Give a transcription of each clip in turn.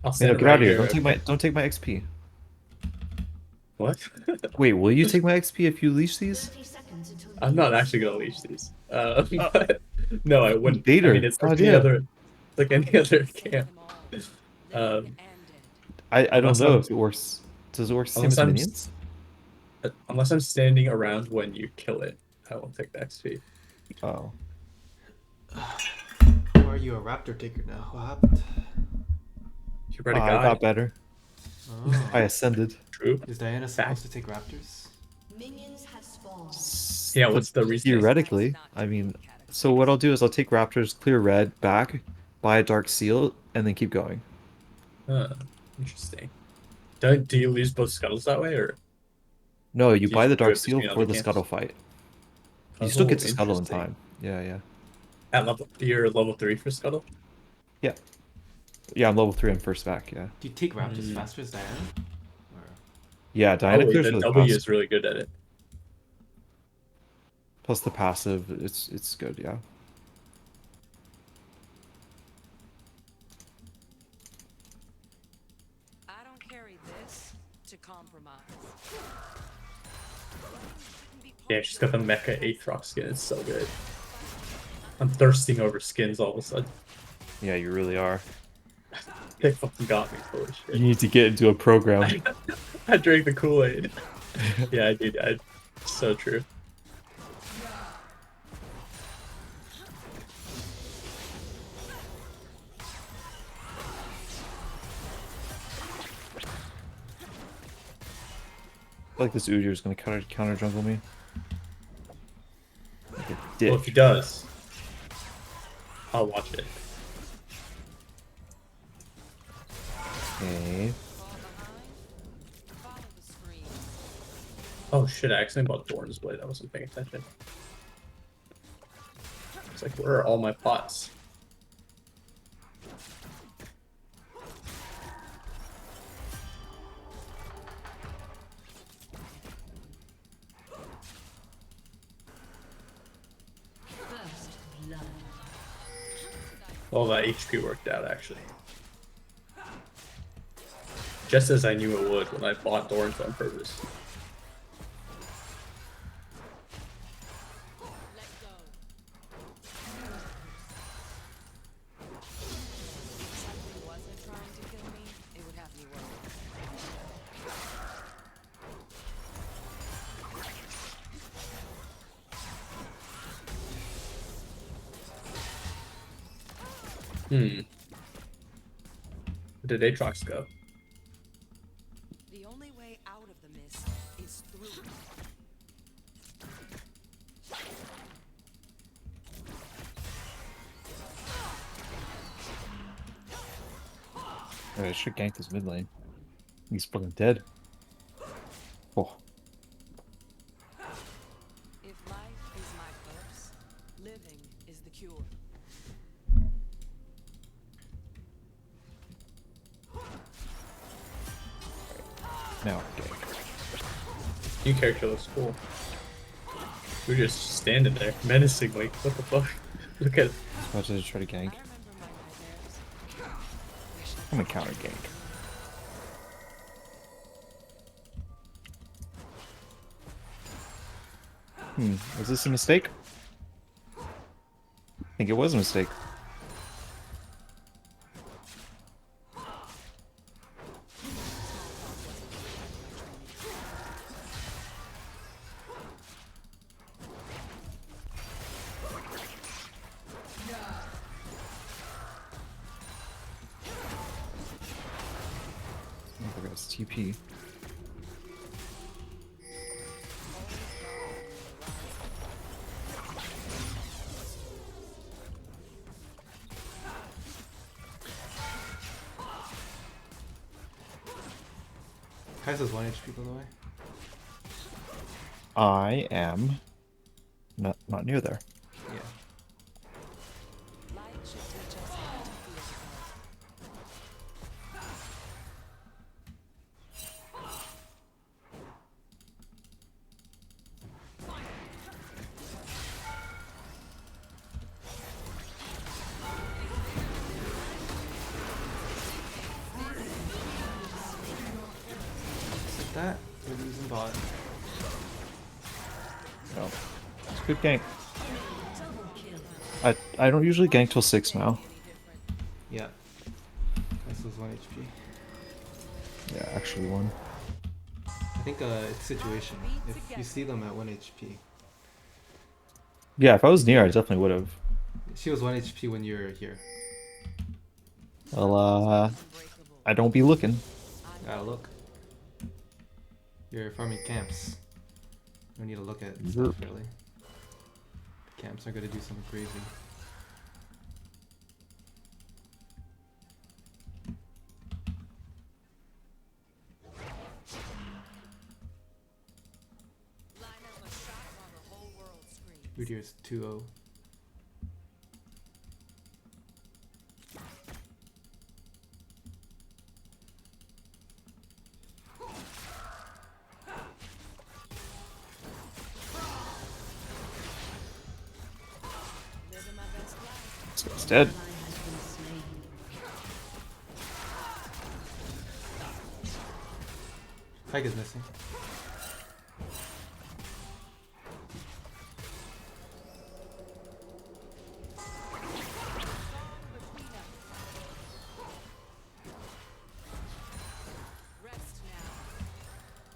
I'll Wait, no, send it get out right of here. here. Okay. Don't take my XP. What? Wait, will you take my XP if you leash these? 30 seconds until I'm minions not actually gonna spawn. leash these. Uh, But no, I fucking wouldn't. I mean, Vader. it's like God any damn. other, like any other Save camp. them all, living Um, and dead. I don't unless know I'm if it works. Does it work the same unless as I'm minions? unless I'm standing around when you kill it, I won't take the XP. Oh. Why are you a raptor taker now? What happened? You read a I got guide. better. I Oh. ascended. True. Is Diana Fact. supposed to take raptors? Minions have spawned. Yeah. But What's the reasoning? theoretically, I mean, so what I'll do is I'll take raptors, clear red, back, buy a dark seal, and then keep going. Interesting. Do you lose both scuttles that way, or No, you do you buy the just do dark it seal between for other the camps? scuttle fight. You still Oh, get to scuttle in interesting. time. Yeah, yeah. At level, you're level 3 for scuttle. Yeah. Yeah, I'm level 3 on first back, yeah. Do you take raptors Mm. faster as Diana? Or... Yeah, Diana Probably clears the really W fast. is really good at it. Plus the passive, it's good, yeah. I don't carry this to compromise. Yeah, she's got the Mecha Aatrox skin. It's so good. I'm thirsting over skins all of a sudden. Yeah, you really are. They fucking got me. Holy You shit. need to get into a program. I drank the Kool-Aid. Yeah, I did. So true. Like this Udyr is gonna counter jungle me. Like a Well, dick. if he does, I'll watch it. Okay. Fall behind, follow the screen. Oh shit, I accidentally bought Doran's Blade. I wasn't paying attention. It's like, where are all my pots? First blood. All that HP worked out, actually. Just as I knew it would when I bought Doran's on purpose. Let go. If something wasn't trying to kill me, it would have me worried. Hmm. Where did Aatrox go? The only way out of the mist is through. I should gank this mid lane. He's fucking dead. Oh. If life is my curse, living is the cure. Now gank. New character looks cool. We're just standing there, menacingly. What the fuck? Look at it. About to try to gank. I remember my nightmares. I'm gonna counter gank. Was this a mistake? I think it was a mistake. I forgot it's TP. Kaisa's 1 HP, by the way. I am not near there. Yeah. Light should teach us how to feel the dark. that. We're losing bot. Oh. It's a good gank. Double kill. I don't usually gank till 6 now. Yeah. Kaisa's 1 HP. Yeah, actually one. I think it's situation. If you see them at 1 HP. Yeah, if I was near, I definitely would have. She was 1 HP when you were here. Well, I don't be looking. Gotta look. You're farming camps. You don't need to look at Yep. stuff really. Camps are gonna do something crazy. Udyr's 2-0. This guy's dead. Ally has been slain. Pyke is missing. Rest now.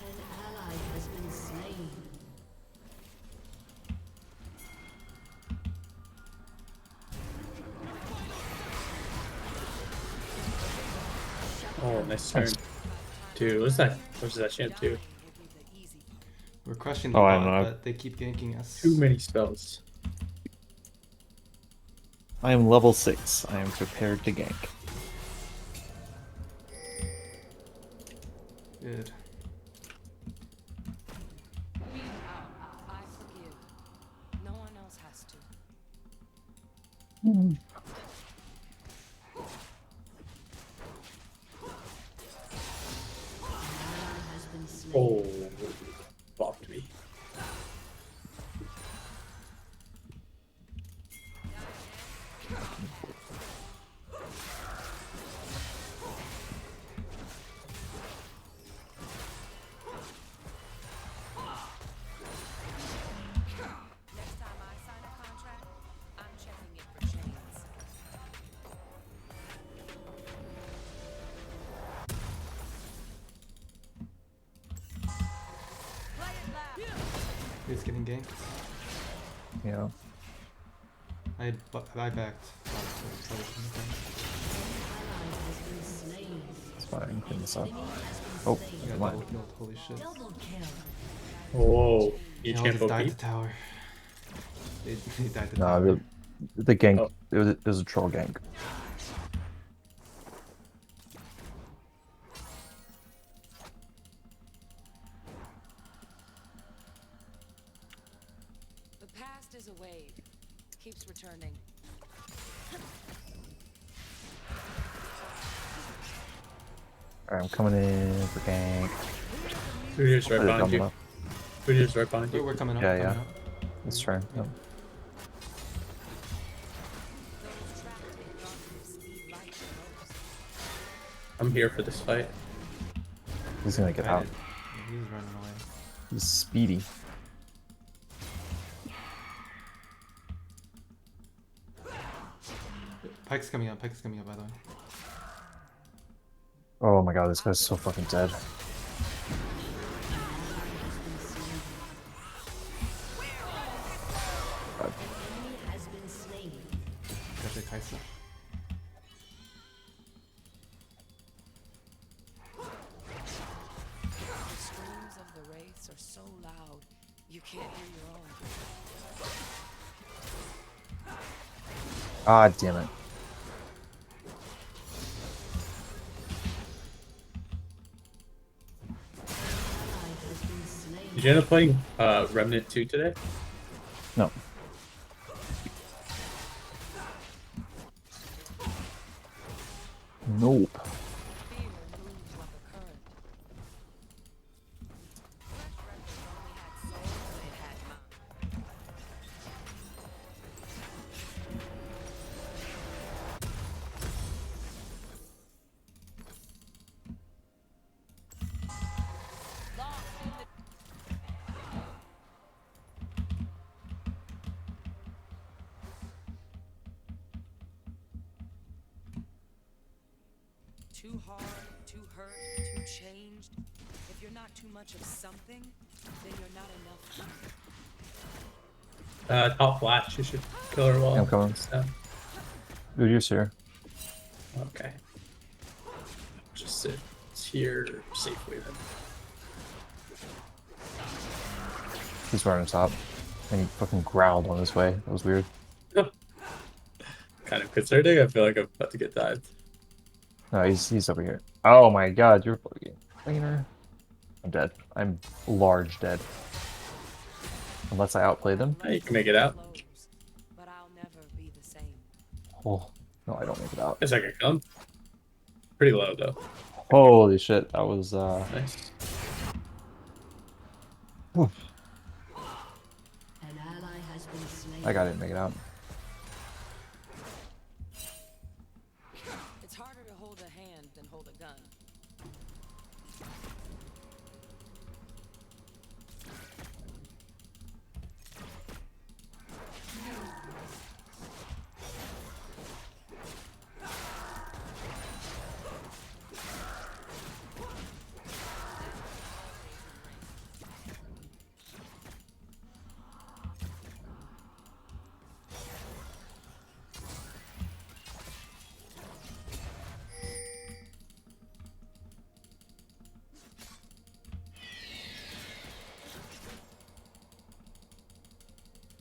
An ally has been slain. Oh, nice turn. Dude, what's that? What's that champ do? We're crushing the Oh, I bot, don't know. but they keep ganking us. Too many spells. I am level 6. I am prepared to gank. Good. I forgive. No one else has to. Ally has been slain. Oh, bopped me. Next time I sign a contract, I'm checking it for chains. Play it loud. He's getting ganked. Yeah. I backed. Ally has been slain. It's fine. I can clean this up. Enemy has been Oh, slain. You never got mind. double killed. Holy shit. Double kill. Whoa, you They all champ just died OP? to tower. They died to No, tower. the gank. Oh. It was a troll gank. The past is a wave. Keeps returning. Alright, I'm coming in for gank. Udyr's right Put it behind down you. below. Udyr's right behind you. We're coming up. Yeah, coming yeah. up. Let's try. Yeah. Yep. Those trapped in darkness need light the most. I'm here for this fight. He's gonna get I out. did. Yeah, he's running away. He's speedy. Pyke's coming up. Pyke's coming up, by the way. Oh my god, this guy's so fucking dead. Enemy has been slain. Got the Kaisa. The screams of the wraiths are so loud, you can't hear your own. Ah, damn it. Did you end up playing Remnant 2 today? No. Nope. Fear moves like a current. Fresh records only had soul when it had mind. Lost in the too hard, too hurt, too changed. If you're not too much of something, then you're not enough. Top flash. You should kill her while. I'm coming. Dude, you're here. Okay. Just sit here safely then. He's running top. And he fucking growled on his way. That was weird. Kind of concerning. I feel like I'm about to get dived. No, he's over here. Oh my god, you're fucking cleaner. I'm dead. I'm large dead. Unless I outplay them. You can make it out. Close, but I'll never be the same. Oh, no, I don't make it out. It's like a gun. Pretty low though. Holy shit, that was Nice. whew. An ally has been slain. That guy didn't make it out. It's harder to hold a hand than hold a gun.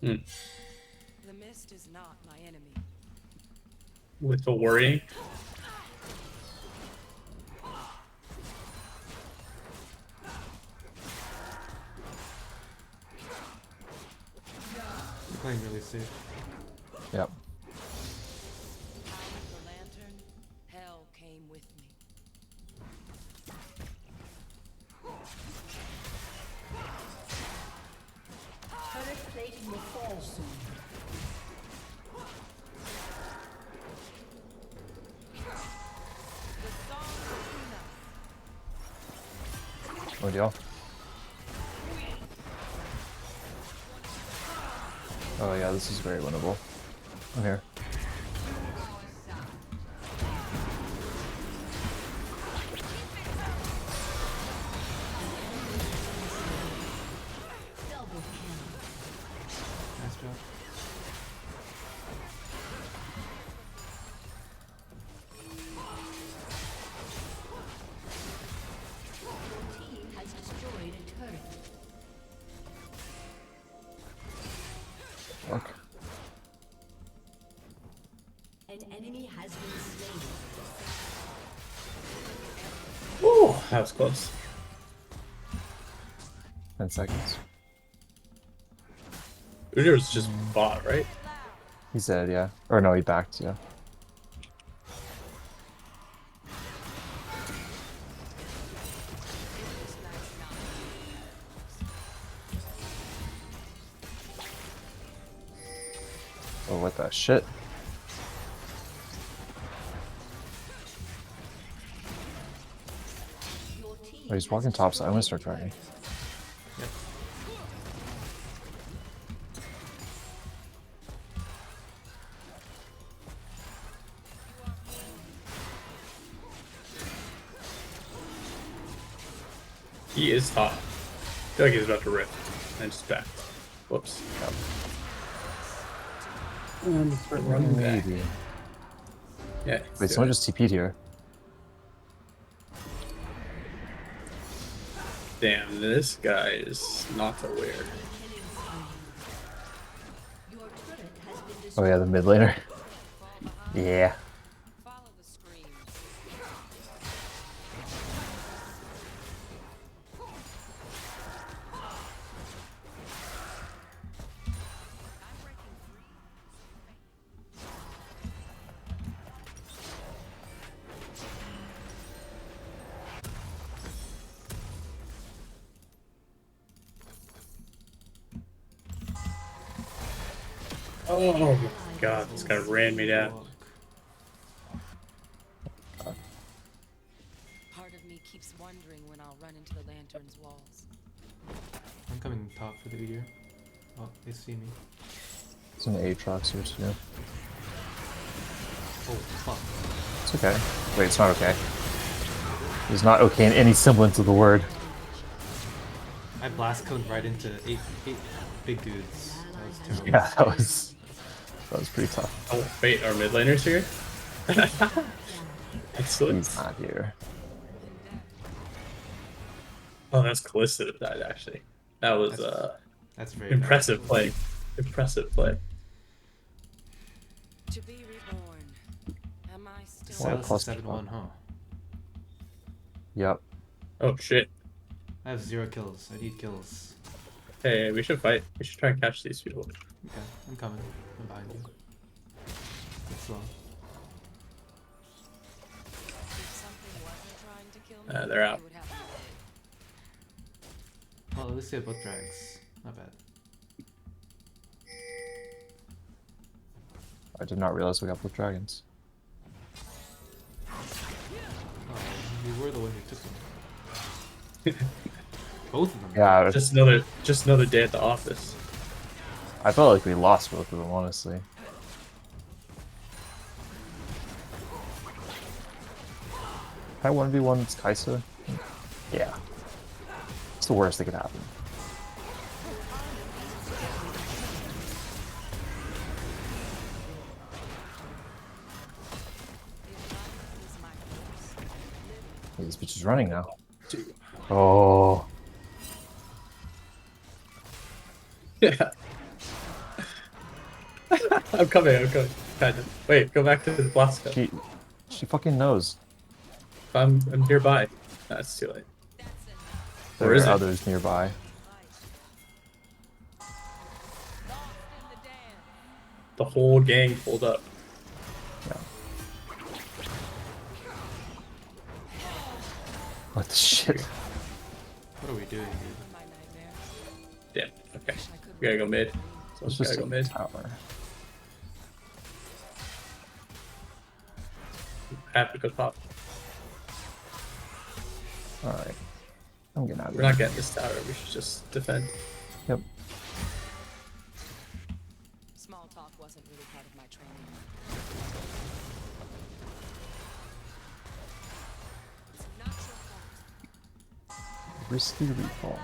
Hmm. The mist is not my enemy. With the worrying. You're playing really safe. Yep. Found the lantern, hell came with me. Turret plating will fall soon. The song between us. Oh deal. Oh yeah, this is very winnable. I'm here. Double kill. Nice job. Team has destroyed a turret. Fuck. An enemy has been slain. Ooh, that was close. 10 seconds. Udyr's just bot, right? He's dead, yeah. Or no, he backed, yeah. Oh, what the shit? Your team Oh, he's walking top side. I'm gonna start tracking. Yep. He is top. I feel like he's about to rip. And just back. Whoops. Running back. Maybe. Yeah. Wait, someone just TP'd here. Damn, this guy is not aware. killing spree. Your turret has been Oh destroyed. yeah, the mid laner. Yeah. Follow the screams. I'm breaking free. Oh my god, this guy ran me down. Fuck. Part of me keeps wondering when I'll run into the lantern's walls. I'm coming top for the meteor. Oh, they see me. There's an Aatrox here too. Oh, fuck. It's okay. Wait, it's not okay. It's not okay in any semblance of the word. I blast coned right into eight big dudes. That was terrible. Yeah, that was pretty tough. Oh, wait, our mid laner's here? Excellent. He's not here. Oh, that's Calista that died, actually. That was That's very impressive bad. play. Impressive play. To be reborn. Am I still? Silas plus is 7-1, huh? Yep. Oh shit. I have 0 kills. I need kills. Hey, we should fight. We should try and catch these people. Okay, I'm coming. I'm behind you. It's slow. If something wasn't trying to kill me, They're out. it would happen today. Well, at least they have both drags. Not bad. I did not realize we got both dragons. Oh, you were the one who took them. Both of them. Yeah, Just another day at the office. I felt like we lost both of them, honestly. If I 1v1 Kaisa? Yeah. It's the worst that could happen. Is my force. Hey, this bitch is running now. Oh. Yeah. I'm coming. Kind of. Wait, go back to the blast cup. She fucking knows. I'm nearby. That's too late. That's enough. There Where is are it? others nearby. Lost in the dance. The whole gang pulled up. Yeah. What the shit? What are we doing here? My nightmares. Damn. Okay. I could We gotta go mid. Let's Someone's just gotta go mid. tower. Have to go top. Alright. I'm getting out of We're here. not getting this tower. We should just defend. Yep. Small talk wasn't really part of my training. It's not your fault. Risky recall.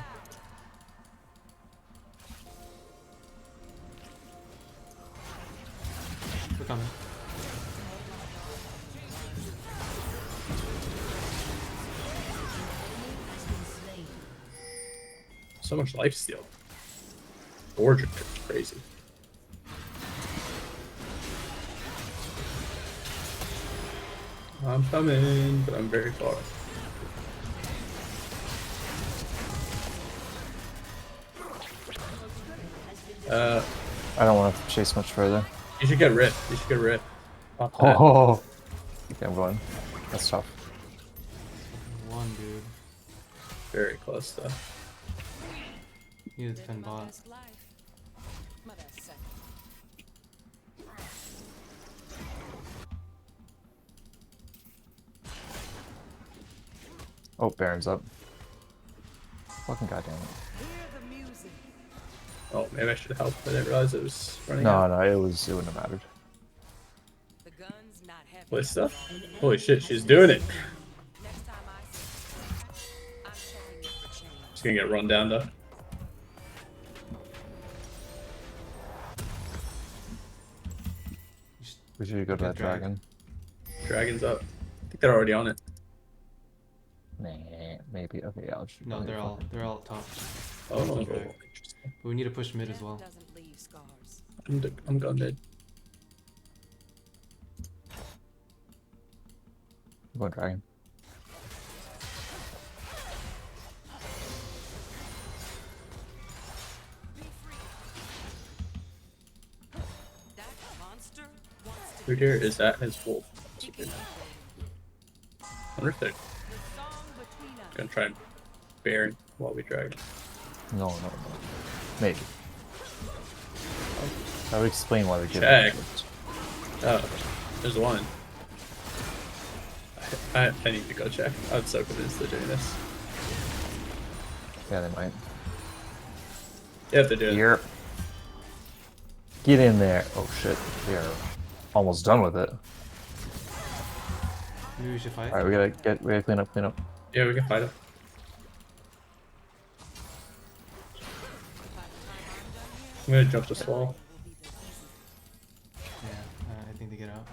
We're coming. So much life steal. Origin is crazy. I'm coming, but I'm very far. I don't want to chase much further. You should get ripped. You should get ripped. Pop that. Oh. Okay, I'm going. That's tough. One dude. Very close though. You need to defend Living my bot. best life. My best second. Oh, Baron's up. Fucking goddamn it. Hear the music. Oh, maybe I should help. I didn't realize it was running No, out. no, it wouldn't have mattered. The gun's not heavy. Play enough stuff? for all the Holy shit, she's doing it. Next time I see I'm checking it for change. She's gonna get run down though. We should go to Good that drag. dragon. Dragon's up. I think they're already on it. Nah, maybe. Okay, yeah, I'll shoot. No, they're all top. Oh, Good no. drag. But we need to push mid as Death well. doesn't leave scars. I'm going mid. I'm going dragon. That monster wants to Who here is that his wolf? I wonder if they're the song between us. gonna try and Baron while we drag. No. Maybe. That would explain why they're giving Check. it. Oh, there's one. I need to go check. I'm so convinced they're doing this. Yeah, they might. Yeah, they're doing it. Here. Get in there. Oh shit. They are almost done with it. Maybe we should fight. Alright, we gotta clean up. Yeah, we can fight them. I'm gonna jump this wall. Yeah, I think they get out.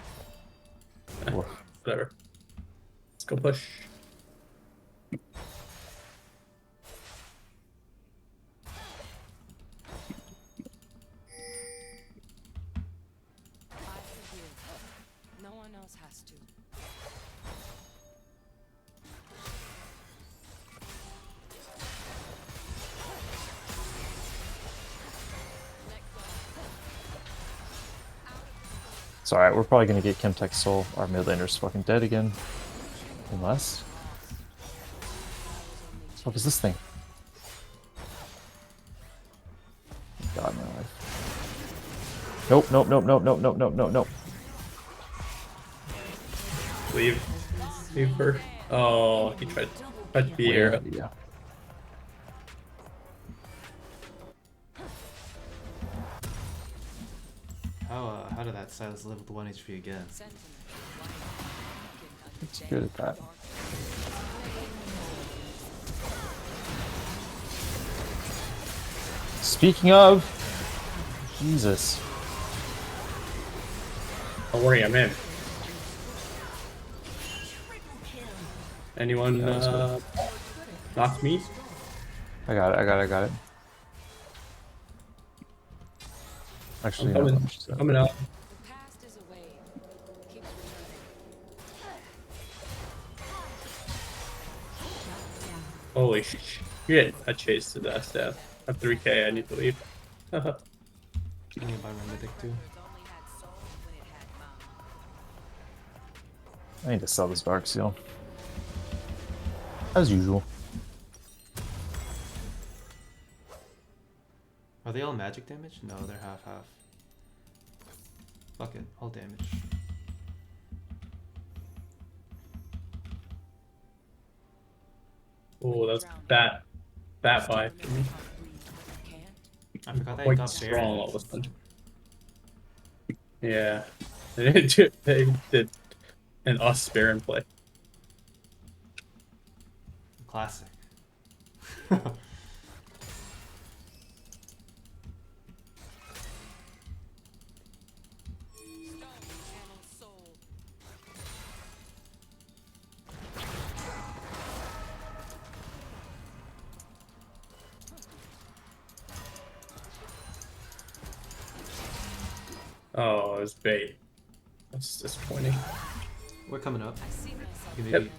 Whatever. Let's go push. I forgive. No one else has to. It's alright, we're probably gonna get Chemtech's soul. Our mid laner's fucking dead again. Unless. What is this thing? God, my life. Nope. Leave. Leave her. Oh, he tried to be arrow. Yeah. How did that Silas live with 1 HP again? Sentiment. It's good at that. Speaking of, Jesus. Don't worry, I'm in. Anyone Yeah, that's knock me? I got it. Actually, I'm no, coming. she's out. Coming out. The past is a wave. Keeps returning. Holy shit. You're getting a chase to that staff. I'm 3k, I need to leave. I need to buy my mythic too. It's only had soul when it had mom. I need to sell this Dark Seal. As usual. Are they all magic damage? No, they're half-half. Fuck it, all damage. Oh, that's bat vibe for me. I forgot they Quite got strong all Baron. of a sudden. Yeah. They did an us Baron play. Classic. Stone channel soul. Oh, it was bait. That's disappointing. We're coming up. I see myself You Yep. maybe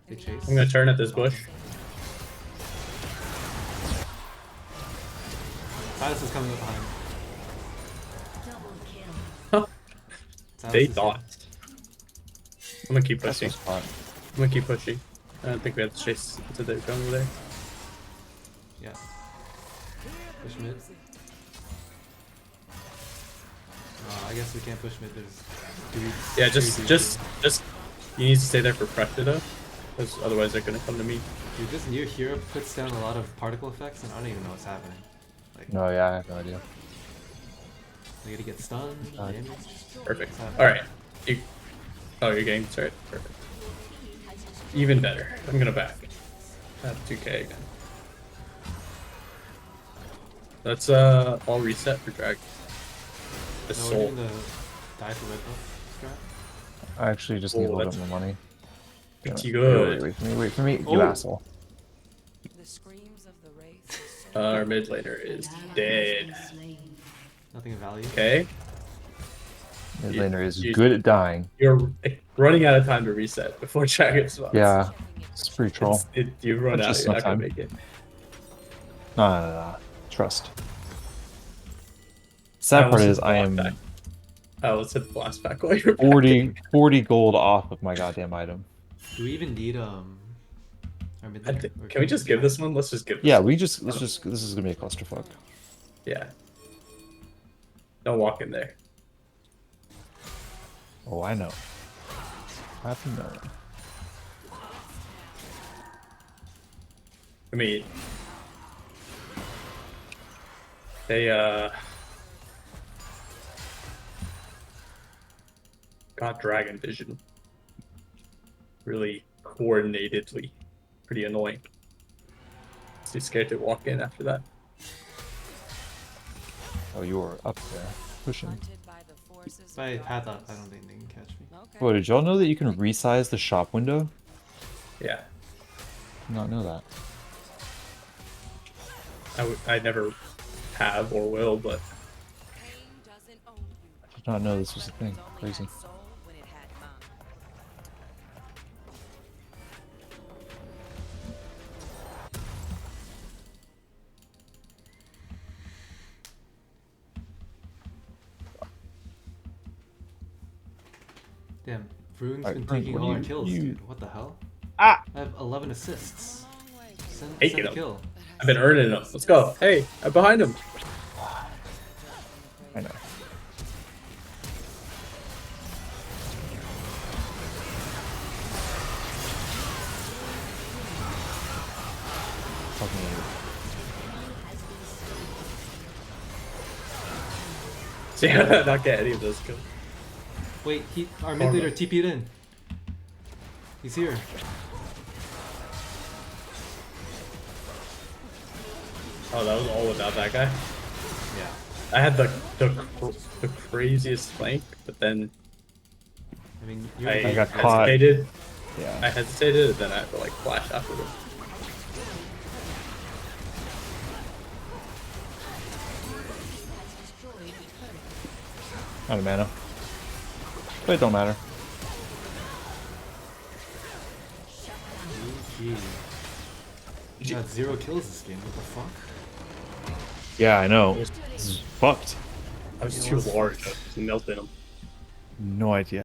they chase. I'm gonna turn at this bush. Silas is coming up behind. Double kill. Silas They is thought. I'm gonna keep That's pushing. a spot. I'm gonna keep pushing. I don't think we have to chase into the jungle there. Yeah. Push mid. I guess we can't push mid. There's Yeah, just you need to stay there for pressure though, because otherwise they're gonna come to me. Dude, this new hero puts down a lot of particle effects, and I don't even know what's happening. Like, No, yeah, I have no idea. we gotta get stunned, damage. Perfect. What's happening? All right. Oh, you're getting started. Perfect. Even better. I'm gonna back. At 2k again. Let's all reset for drag. The No, we're soul. doing the die for red buff strat. I actually just need a Oh, little that's bit more money. pretty Wait, good. wait for me, Oh. you asshole. The screams of the wraith is so Our mid laner is dead. Slain. Nothing of value. Okay. Mid You- laner is you- good at dying. You're running out of time to reset before dragon spawns. Yeah, it's pretty troll. You run That's out, just you're enough not gonna time. make it. No. Trust. I Sad part almost is hit the I block am back. Oh, let's hit the blast back while you're 40 gold off of my goddamn item. Do we even need our mid laner? Or Can we just give this one? Let's just give this Yeah, one. this is gonna be a clusterfuck. Yeah. Don't walk in there. Oh, I know. Happy know. I mean, they got dragon vision really coordinatedly. Pretty annoying. Too scared to walk in after that. Oh, you're up there pushing. Hunted by the forces If I of had that, darkness. I don't think they can catch me. Okay. Oh, did y'all know that you can resize the shop window? Yeah, Did not know that. I never have or will, but Pain doesn't own you. Did not know this was a thing. Weapons only Crazy. had soul when it had mind. Damn, Vroon's Alright, been Vroon, taking what all do our you- kills, you- dude. What the hell? Ah! I have 11 assists. Long way. Send Taking a them. kill. I've been earning them. Let's go. Hey, I'm behind him. I know. Fucking idiot. See, how did I not get any of those kills? Wait, our mid leader TP'd in. He's here. Oh, that was all without that guy. Yeah. I had the craziest flank, but then I mean, I got caught. hesitated. I Yeah. hesitated, and then I had to like flash after them. Out of mana. But it don't matter. GG. You got 0 kills this game. What the fuck? Yeah, I know. This is fucked. I was too large. I was melting them. No idea.